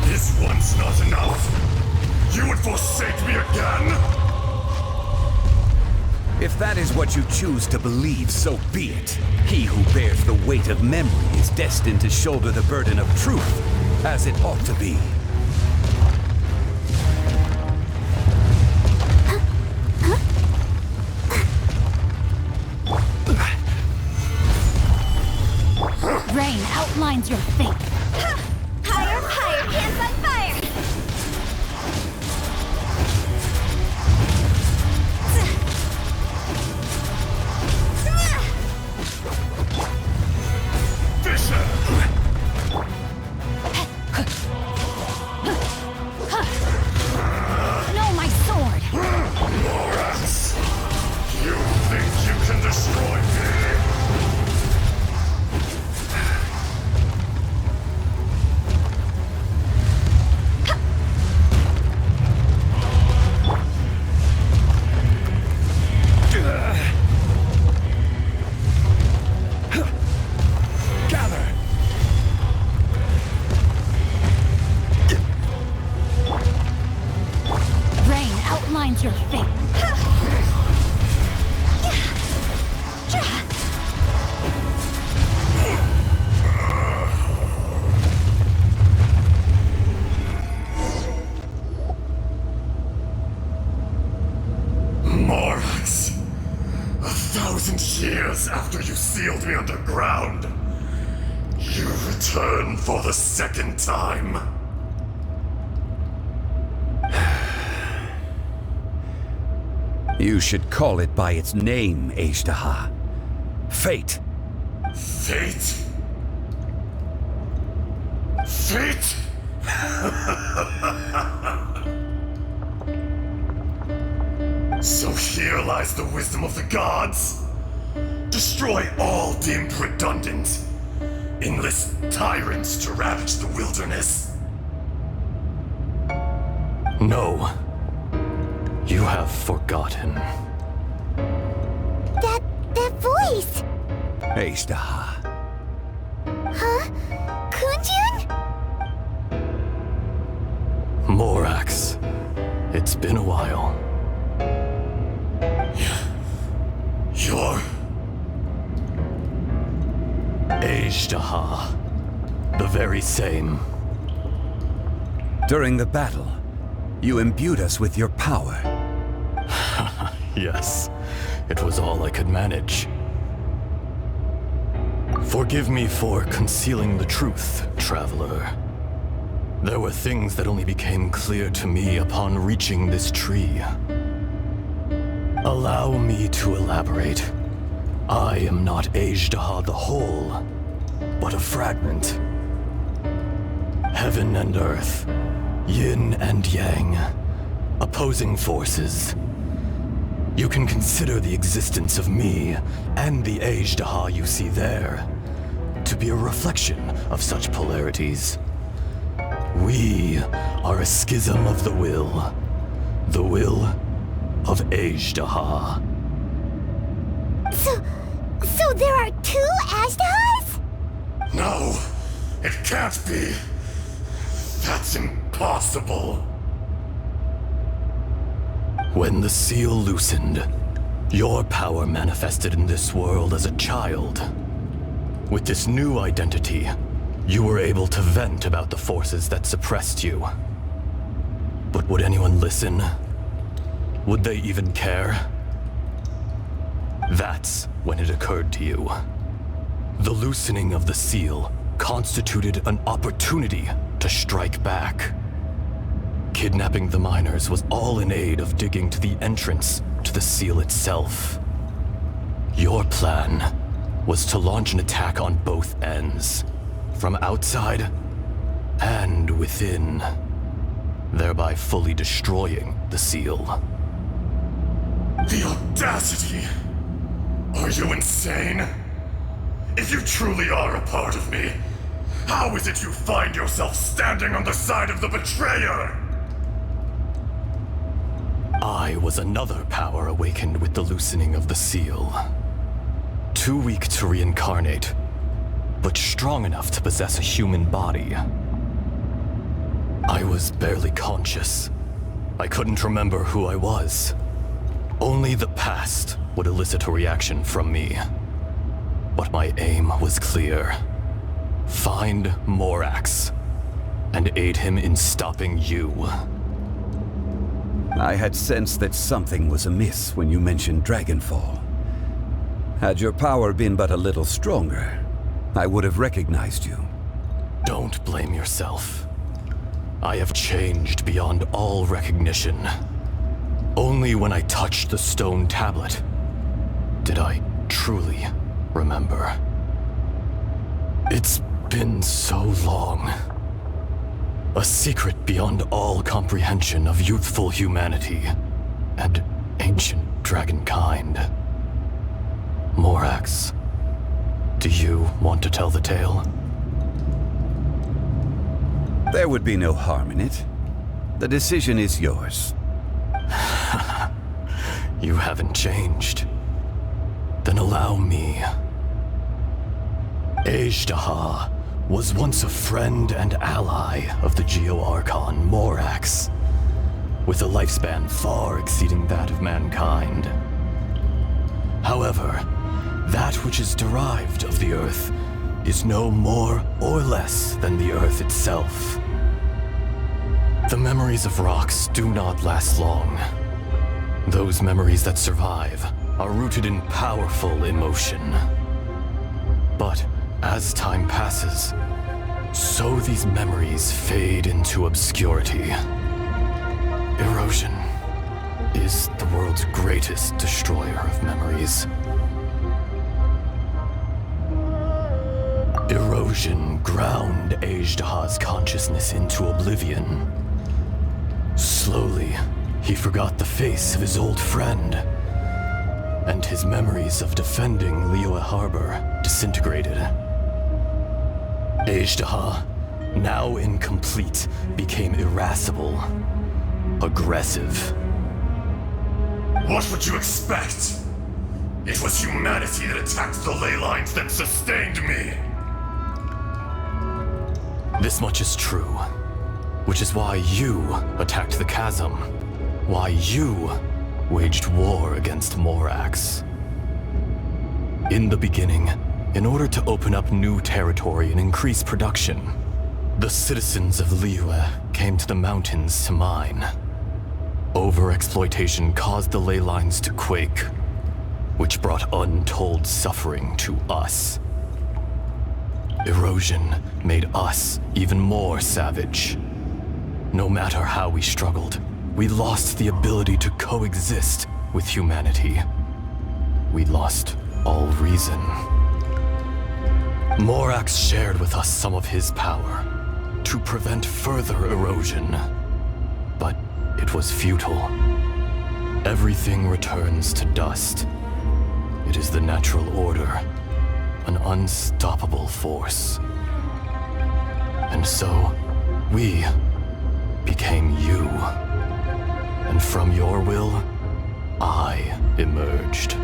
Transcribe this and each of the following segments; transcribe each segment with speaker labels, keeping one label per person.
Speaker 1: This one's not enough. You would forsake me again?
Speaker 2: If that is what you choose to believe, so be it. He who bears the weight of memory is destined to shoulder the burden of truth, as it ought to be.
Speaker 3: Rain outlines your fate. Higher, higher, hands on fire! No, my sword!
Speaker 1: Morax! You think you can destroy me?
Speaker 3: Your fate.
Speaker 1: Morax, 1,000 years after you sealed me underground, you return for the second time.
Speaker 2: You should call it by its name, Azhdaha. Fate.
Speaker 1: Fate? Fate? So here lies the wisdom of the gods. Destroy all deemed redundant. Enlist tyrants to ravage the wilderness.
Speaker 4: No. You have forgotten.
Speaker 3: That voice!
Speaker 2: Azhdaha.
Speaker 3: Huh? Kunjun?
Speaker 4: Morax. It's been a while.
Speaker 1: You're...
Speaker 4: Azhdaha. The very same.
Speaker 2: During the battle, you imbued us with your power.
Speaker 4: Yes, it was all I could manage. Forgive me for concealing the truth, traveler. There were things that only became clear to me upon reaching this tree. Allow me to elaborate. I am not Azhdaha the whole, but a fragment. Heaven and earth, yin and yang, opposing forces. You can consider the existence of me and the Azhdaha you see there to be a reflection of such polarities. We are a schism of the will of Azhdaha.
Speaker 3: So there are two Azhdahas?
Speaker 1: No, it can't be. That's impossible.
Speaker 4: When the seal loosened, your power manifested in this world as a child. With this new identity, you were able to vent about the forces that suppressed you. But would anyone listen? Would they even care? That's when it occurred to you. The loosening of the seal constituted an opportunity to strike back. Kidnapping the miners was all in aid of digging to the entrance to the seal itself. Your plan was to launch an attack on both ends, from outside and within, thereby fully destroying the seal.
Speaker 1: The audacity! Are you insane? If you truly are a part of me, how is it you find yourself standing on the side of the betrayer?
Speaker 4: I was another power awakened with the loosening of the seal. Too weak to reincarnate, but strong enough to possess a human body. I was barely conscious. I couldn't remember who I was. Only the past would elicit a reaction from me. But my aim was clear. Find Morax and aid him in stopping you.
Speaker 2: I had sensed that something was amiss when you mentioned Dragonfall. Had your power been but a little stronger, I would have recognized you.
Speaker 4: Don't blame yourself. I have changed beyond all recognition. Only when I touched the stone tablet did I truly remember. It's been so long. A secret beyond all comprehension of youthful humanity and ancient dragonkind. Morax, do you want to tell the tale?
Speaker 2: There would be no harm in it. The decision is yours.
Speaker 4: You haven't changed. Then allow me. Azhdaha was once a friend and ally of the Geo Archon, Morax, with a lifespan far exceeding that of mankind. However, that which is derived of the Earth is no more or less than the Earth itself. The memories of rocks do not last long. Those memories that survive are rooted in powerful emotion. But as time passes, so these memories fade into obscurity. Erosion is the world's greatest destroyer of memories. Erosion ground Azhdaha's consciousness into oblivion. Slowly, he forgot the face of his old friend, and his memories of defending Liyue Harbor disintegrated. Azhdaha, now incomplete, became irascible, aggressive.
Speaker 1: What would you expect? It was humanity that attacked the ley lines that sustained me.
Speaker 4: This much is true, which is why you attacked the chasm, why you waged war against Morax. In the beginning, in order to open up new territory and increase production, the citizens of Liyue came to the mountains to mine. Overexploitation caused the ley lines to quake, which brought untold suffering to us. Erosion made us even more savage. No matter how we struggled, we lost the ability to coexist with humanity. We lost all reason. Morax shared with us some of his power to prevent further erosion, but it was futile. Everything returns to dust. It is the natural order, an unstoppable force. And so, we became you. And from your will, I emerged.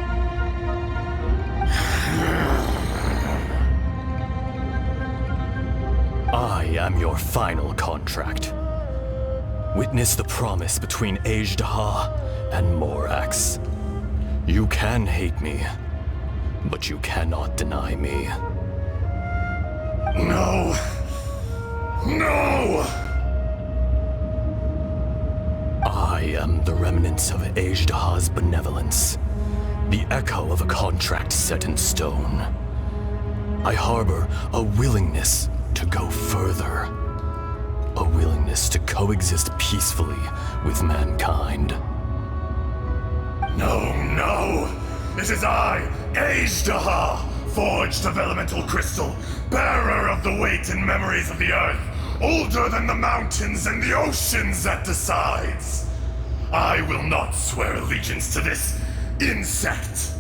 Speaker 4: I am your final contract. Witness the promise between Azhdaha and Morax. You can hate me, but you cannot deny me.
Speaker 1: No! No!
Speaker 4: I am the remnants of Azhdaha's benevolence, the echo of a contract set in stone. I harbor a willingness to go further, a willingness to coexist peacefully with mankind.
Speaker 1: No, no! It is I, Azhdaha, forged of elemental crystal, bearer of the weight and memories of the earth, older than the mountains and the oceans at the sides. I will not swear allegiance to this insect.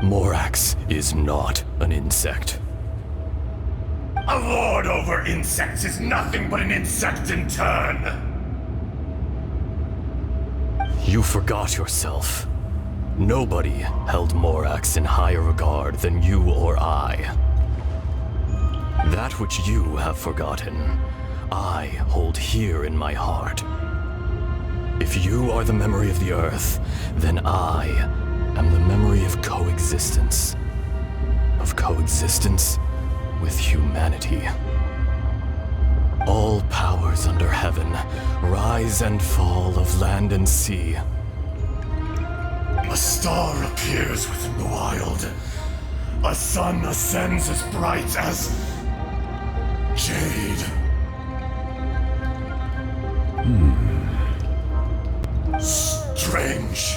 Speaker 4: Morax is not an insect.
Speaker 1: A lord over insects is nothing but an insect in turn.
Speaker 4: You forgot yourself. Nobody held Morax in higher regard than you or I. That which you have forgotten, I hold here in my heart. If you are the memory of the Earth, then I am the memory of coexistence. Of coexistence with humanity. All powers under heaven, rise and fall of land and sea.
Speaker 1: A star appears within the wild. A sun ascends as bright as jade. Strange.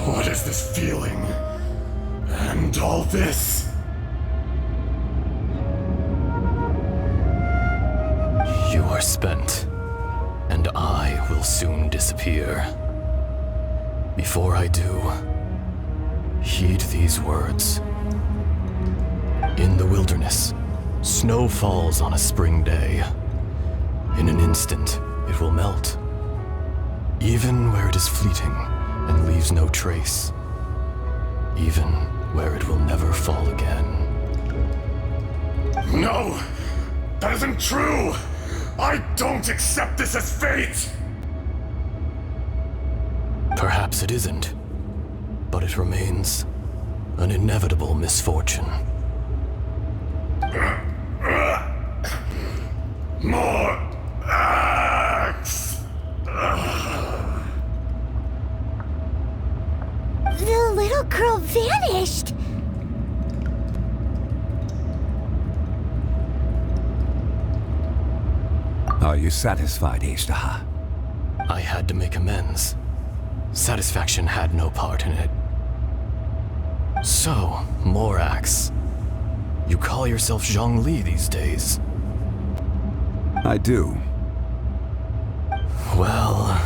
Speaker 1: What is this feeling? And all this?
Speaker 4: You are spent, and I will soon disappear. Before I do, heed these words. In the wilderness, snow falls on a spring day. In an instant, it will melt. Even where it is fleeting and leaves no trace. Even where it will never fall again.
Speaker 1: No! That isn't true! I don't accept this as fate!
Speaker 4: Perhaps it isn't, but it remains an inevitable misfortune.
Speaker 1: More axe!
Speaker 3: The little girl vanished!
Speaker 2: Are you satisfied, Ishtaha?
Speaker 4: I had to make amends. Satisfaction had no part in it. So, Morax, you call yourself Zhongli these days?
Speaker 2: I do.
Speaker 4: Well,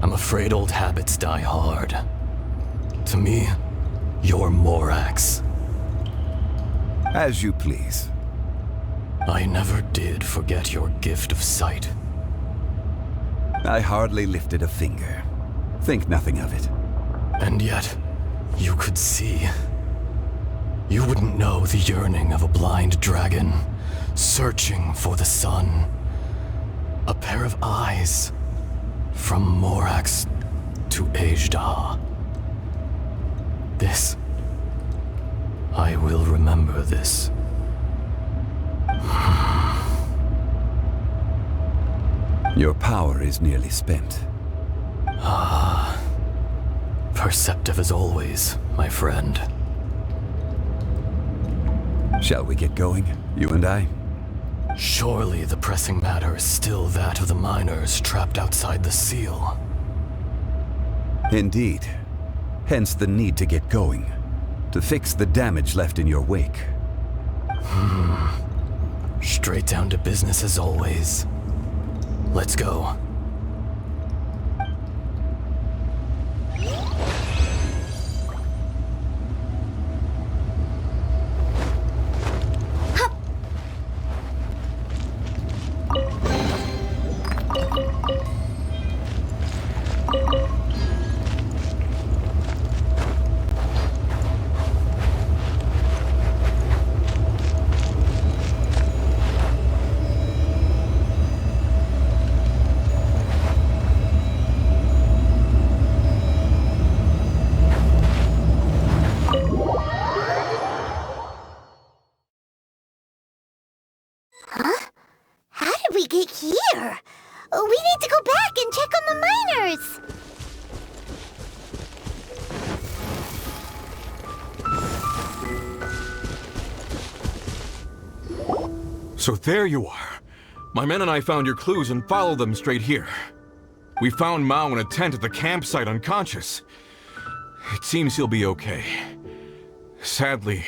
Speaker 4: I'm afraid old habits die hard. To me, you're Morax.
Speaker 2: As you please.
Speaker 4: I never did forget your gift of sight.
Speaker 2: I hardly lifted a finger. Think nothing of it.
Speaker 4: And yet, you could see. You wouldn't know the yearning of a blind dragon, searching for the sun. A pair of eyes, from Morax to Ajda. This, I will remember this.
Speaker 2: Your power is nearly spent.
Speaker 4: Perceptive as always, my friend.
Speaker 2: Shall we get going, you and I?
Speaker 4: Surely the pressing matter is still that of the miners trapped outside the seal.
Speaker 2: Indeed. Hence the need to get going. To fix the damage left in your wake.
Speaker 4: Straight down to business as always. Let's go.
Speaker 3: How did we get here? We need to go back and check on the miners!
Speaker 5: So there you are. My men and I found your clues and followed them straight here. We found Mao in a tent at the campsite unconscious. It seems he'll be okay. Sadly,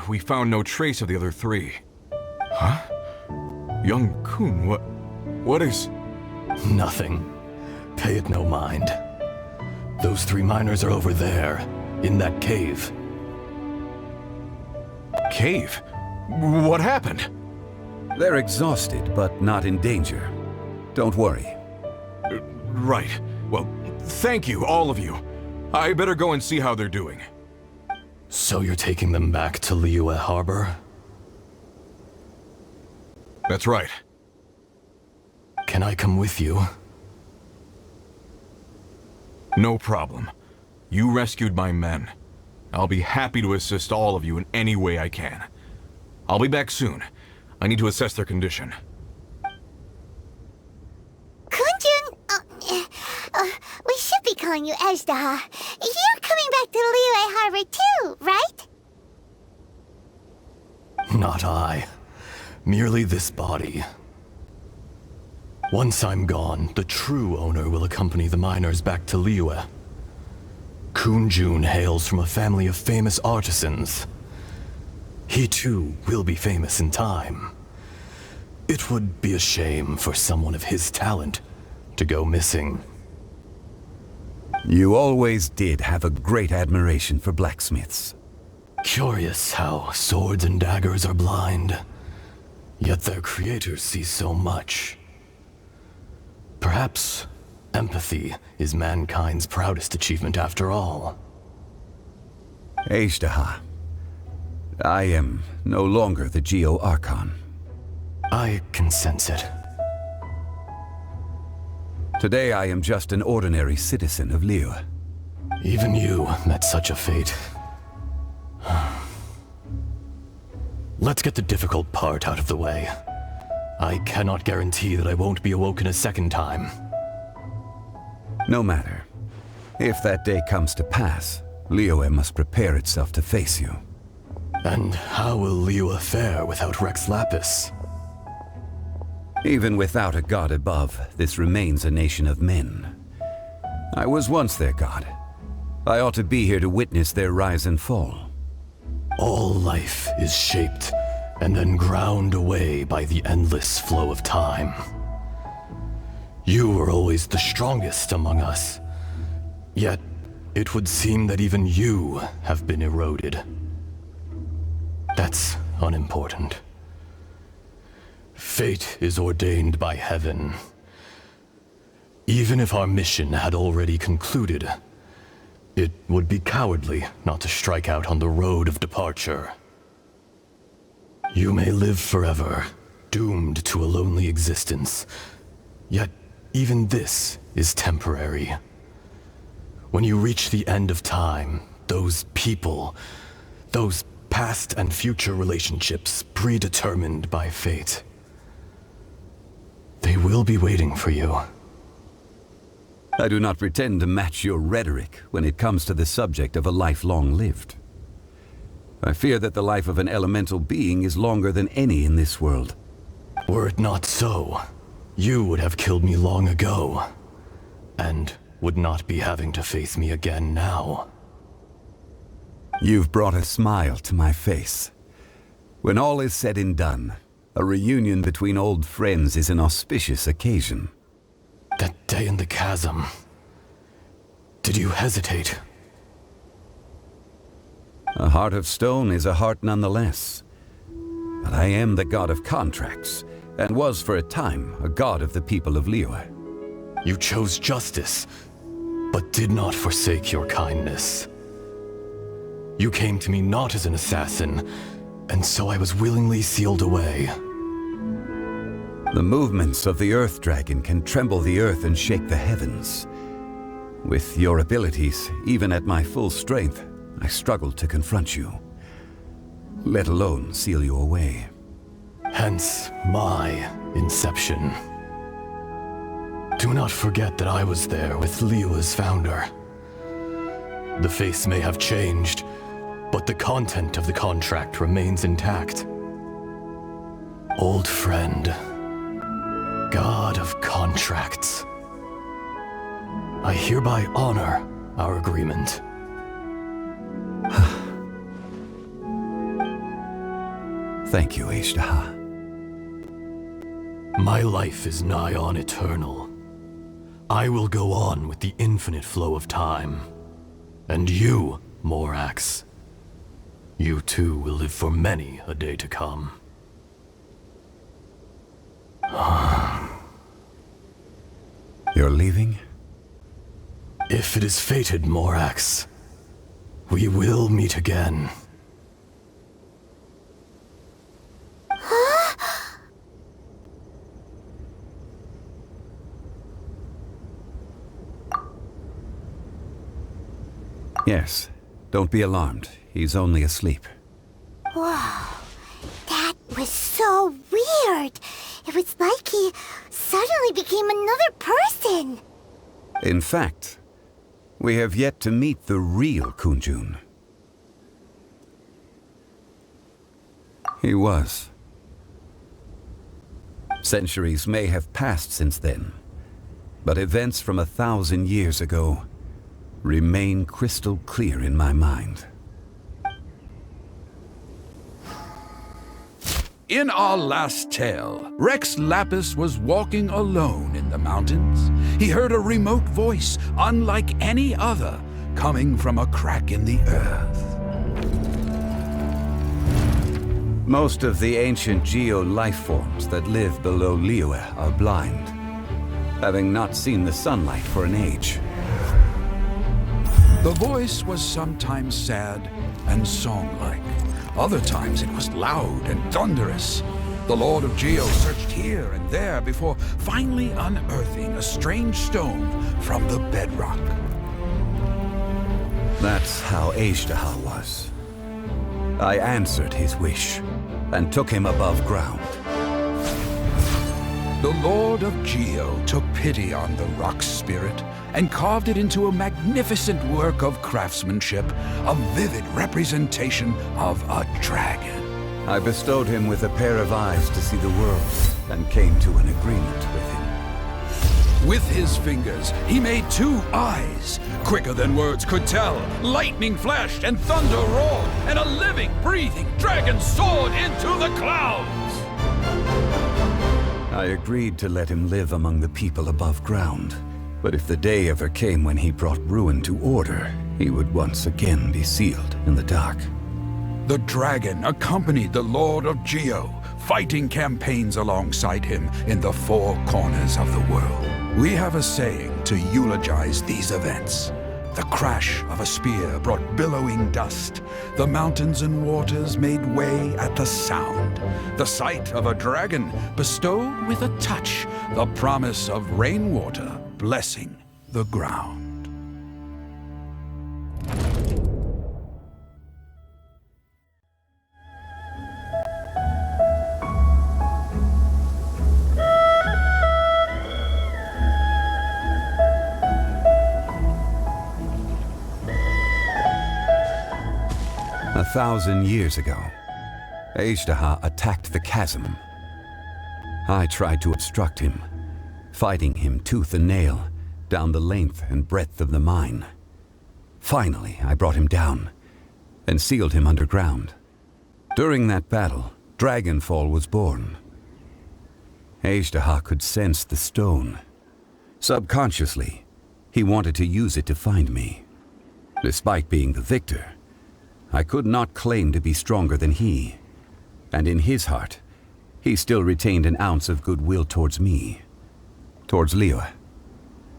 Speaker 5: we found no trace of the other three. Huh? Young Kun, what is...
Speaker 4: Nothing. Pay it no mind. Those three miners are over there, in that cave.
Speaker 5: Cave? What happened?
Speaker 2: They're exhausted, but not in danger. Don't worry.
Speaker 5: Right. Well, Thank you, all of you. I better go and see how they're doing.
Speaker 4: So you're taking them back to Liyue Harbor?
Speaker 5: That's right.
Speaker 4: Can I come with you?
Speaker 5: No problem. You rescued my men. I'll be happy to assist all of you in any way I can. I'll be back soon. I need to assess their condition.
Speaker 3: Kunjun, we should be calling you Ezda. You're coming back to Liyue Harbor too, right?
Speaker 4: Not I. Merely this body. Once I'm gone, the true owner will accompany the miners back to Liyue. Kunjun hails from a family of famous artisans. He too will be famous in time. It would be a shame for someone of his talent to go missing.
Speaker 2: You always did have a great admiration for blacksmiths.
Speaker 4: Curious how swords and daggers are blind, yet their creators see so much. Perhaps empathy is mankind's proudest achievement after all.
Speaker 2: Ezda, I am no longer the Geo Archon.
Speaker 4: I can sense it.
Speaker 2: Today I am just an ordinary citizen of Liyue.
Speaker 4: Even you met such a fate. Let's get the difficult part out of the way. I cannot guarantee that I won't be awoken a second time.
Speaker 2: No matter. If that day comes to pass, Liyue must prepare itself to face you.
Speaker 4: And how will Liyue fare without Rex Lapis?
Speaker 2: Even without a god above, this remains a nation of men. I was once their god. I ought to be here to witness their rise and fall.
Speaker 4: All life is shaped and then ground away by the endless flow of time. You were always the strongest among us. Yet, it would seem that even you have been eroded. That's unimportant. Fate is ordained by heaven. Even if our mission had already concluded, it would be cowardly not to strike out on the road of departure. You may live forever, doomed to a lonely existence. Yet, even this is temporary. When you reach the end of time, those people, those past and future relationships predetermined by fate, they will be waiting for you.
Speaker 2: I do not pretend to match your rhetoric when it comes to the subject of a life long lived. I fear that the life of an elemental being is longer than any in this world.
Speaker 4: Were it not so, you would have killed me long ago, and would not be having to face me again now.
Speaker 2: You've brought a smile to my face. When all is said and done, a reunion between old friends is an auspicious occasion.
Speaker 4: That day in the chasm, did you hesitate?
Speaker 2: A heart of stone is a heart nonetheless. But I am the god of contracts, and was for a time a god of the people of Liyue.
Speaker 4: You chose justice, but did not forsake your kindness. You came to me not as an assassin, and so I was willingly sealed away.
Speaker 2: The movements of the Earth Dragon can tremble the earth and shake the heavens. With your abilities, even at my full strength, I struggled to confront you, let alone seal you away.
Speaker 4: Hence my inception. Do not forget that I was there with Liyue's founder. The face may have changed, but the content of the contract remains intact. Old friend, god of contracts, I hereby honor our agreement.
Speaker 2: Thank you, Ezda.
Speaker 4: My life is nigh on eternal. I will go on with the infinite flow of time. And you, Morax, you too will live for many a day to come.
Speaker 2: You're leaving?
Speaker 4: If it is fated, Morax, we will meet again.
Speaker 2: Yes, don't be alarmed. He's only asleep.
Speaker 3: Whoa, that was so weird. It was like he suddenly became another person.
Speaker 2: In fact, we have yet to meet the real Kunjun. He was. Centuries may have passed since then, but events from 1,000 years ago remain crystal clear in my mind.
Speaker 6: In our last tale, Rex Lapis was walking alone in the mountains. He heard a remote voice, unlike any other, coming from a crack in the earth.
Speaker 2: Most of the ancient Geo life forms that live below Liyue are blind, having not seen the sunlight for an age.
Speaker 6: The voice was sometimes sad and song-like. Other times it was loud and thunderous. The Lord of Geo searched here and there before finally unearthing a strange stone from the bedrock.
Speaker 2: That's how Azhtahar was. I answered his wish and took him above ground.
Speaker 6: The Lord of Geo took pity on the rock spirit and carved it into a magnificent work of craftsmanship, a vivid representation of a dragon.
Speaker 2: I bestowed him with a pair of eyes to see the world and came to an agreement with him.
Speaker 6: With his fingers, he made 2 eyes, quicker than words could tell. Lightning flashed and thunder roared, and a living, breathing dragon soared into the clouds.
Speaker 2: I agreed to let him live among the people above ground. But if the day ever came when he brought ruin to order, he would once again be sealed in the dark.
Speaker 6: The dragon accompanied the Lord of Geo, fighting campaigns alongside him in the 4 corners of the world. We have a saying to eulogize these events. The crash of a spear brought billowing dust. The mountains and waters made way at the sound. The sight of a dragon bestowed with a touch the promise of rainwater blessing the ground.
Speaker 2: 1,000 years ago, Azhtahar attacked the chasm. I tried to obstruct him, fighting him tooth and nail down the length and breadth of the mine. Finally, I brought him down and sealed him underground. During that battle, Dragonfall was born. Azhtahar could sense the stone. Subconsciously, he wanted to use it to find me. Despite being the victor, I could not claim to be stronger than he, and in his heart, he still retained an ounce of goodwill towards me, towards Liyue,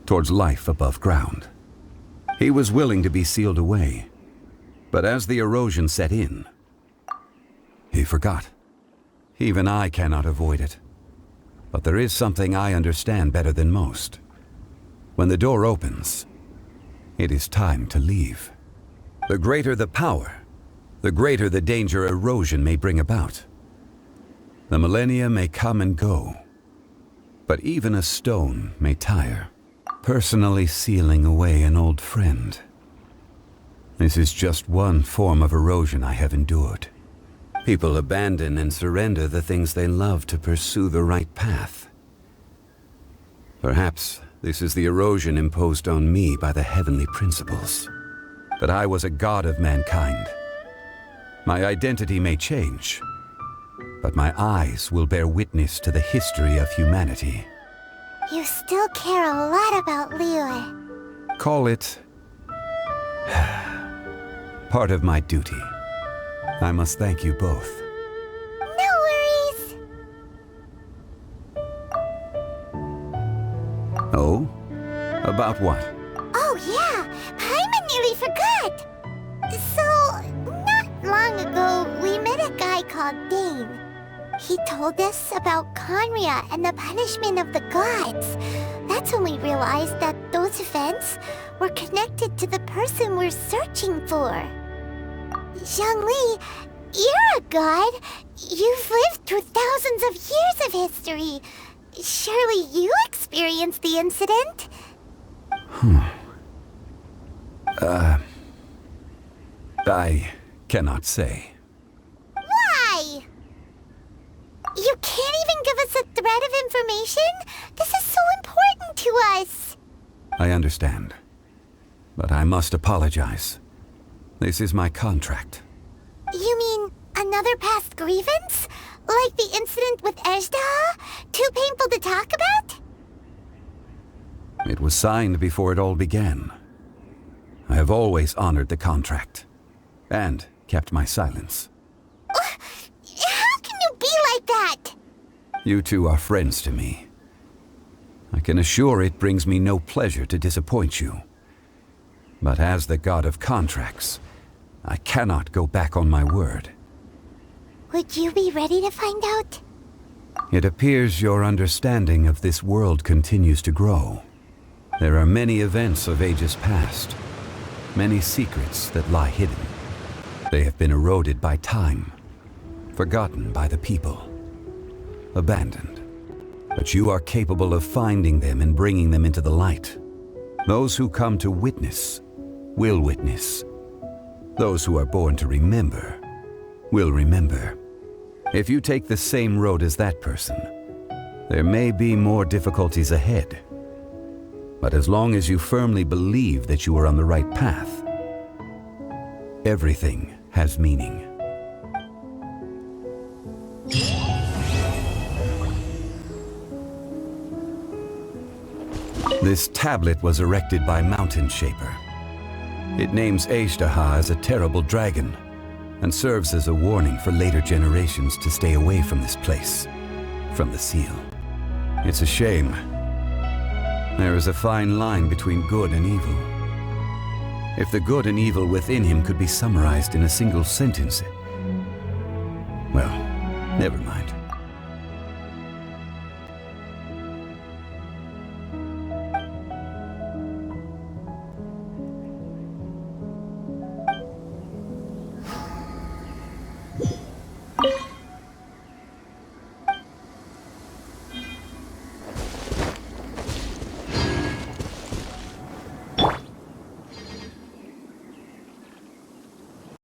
Speaker 2: towards life above ground. He was willing to be sealed away, but as the erosion set in, he forgot. Even I cannot avoid it. But there is something I understand better than most. When the door opens, it is time to leave. The greater the power, the greater the danger erosion may bring about. The millennia may come and go, but even a stone may tire, personally sealing away an old friend. This is just one form of erosion I have endured. People abandon and surrender the things they love to pursue the right path. Perhaps this is the erosion imposed on me by the heavenly principles. But I was a god of mankind. My identity may change, but my eyes will bear witness to the history of humanity.
Speaker 3: You still care a lot about Liyue.
Speaker 2: Call it part of my duty. I must thank you both.
Speaker 3: No worries.
Speaker 2: Oh? About what?
Speaker 3: Oh, yeah. Dane. He told us about Conria and the punishment of the gods. That's when we realized that those events were connected to the person we're searching for. Zhongli, you're a god. You've lived through thousands of years of history. Surely you experienced the incident?
Speaker 2: I cannot say.
Speaker 3: Why? You can't even give us a thread of information? This is so important to us.
Speaker 2: I understand. But I must apologize. This is my contract.
Speaker 3: You mean another past grievance? Like the incident with Ejda? Too painful to talk about?
Speaker 2: It was signed before it all began. I have always honored the contract. And kept my silence.
Speaker 3: How can you be like that?
Speaker 2: You two are friends to me. I can assure it brings me no pleasure to disappoint you. But as the god of contracts, I cannot go back on my word.
Speaker 3: Would you be ready to find out?
Speaker 2: It appears your understanding of this world continues to grow. There are many events of ages past, many secrets that lie hidden. They have been eroded by time, forgotten by the people, abandoned. But you are capable of finding them and bringing them into the light. Those who come to witness will witness. Those who are born to remember will remember. If you take the same road as that person, there may be more difficulties ahead. But as long as you firmly believe that you are on the right path, everything has meaning. This tablet was erected by Mountain Shaper. It names Ejdaha as a terrible dragon and serves as a warning for later generations to stay away from this place, from the seal. It's a shame. There is a fine line between good and evil. If the good and evil within him could be summarized in a single sentence, well, never mind.